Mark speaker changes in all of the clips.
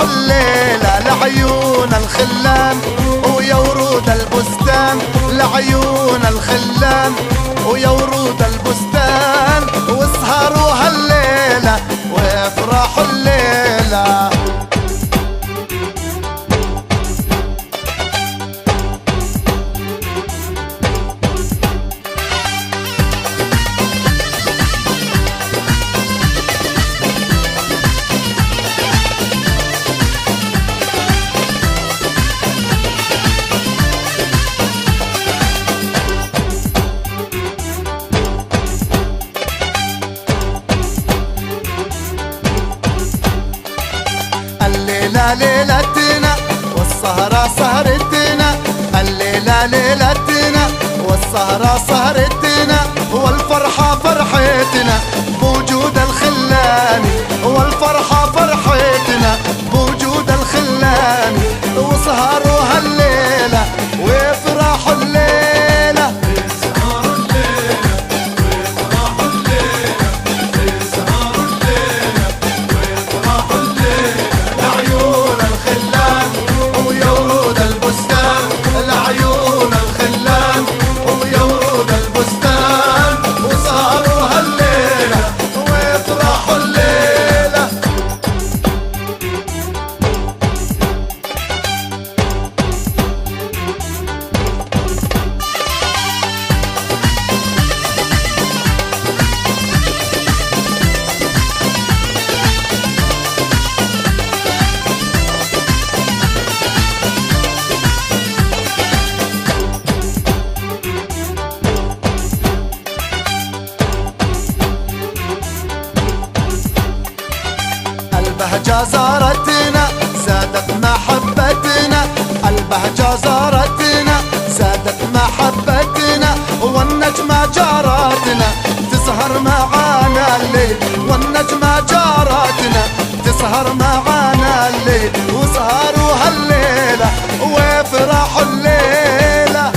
Speaker 1: الليلة لعيون الخلان ويا ورود البستان، لعيون الخلان ويا ورود البستان، واسهروا هالليلة وافرحوا الليلة. الليلة ليلتنا والسهرة سهرتنا، الليلة ليلتنا والسهرة سهرتنا، والفرحة فرحتنا بوجود الخلان، والفرحة فرحتنا بوجود الخلان، وسهروا هالليلة وافرحوا الليلة. البهجة زارتنا زادت محبتنا، البهجة زارتنا زادت محبتنا، والنجمة جارتنا تسهر معانا الليل، والنجمة جارتنا تسهر معانا الليل، وسهروا هالليلة وافرحوا الليلة.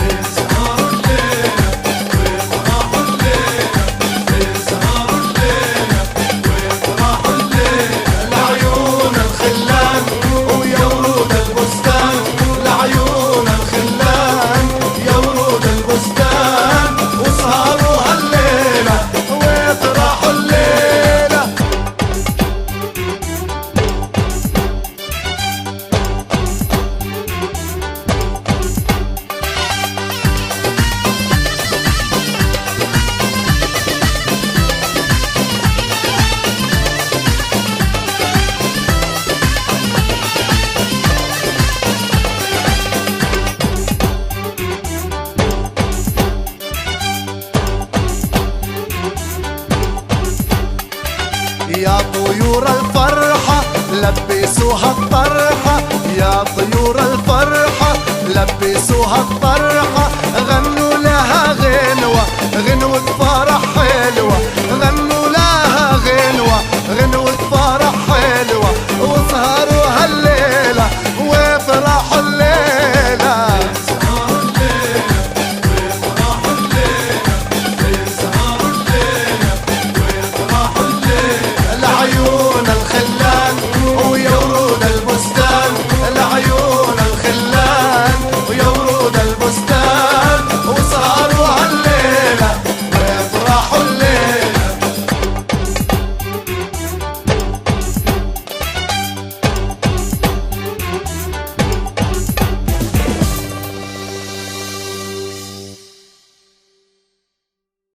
Speaker 1: يا طيور الفرحة لبسوها الطرحة، يا طيور الفرحة لبسوها الطرحة،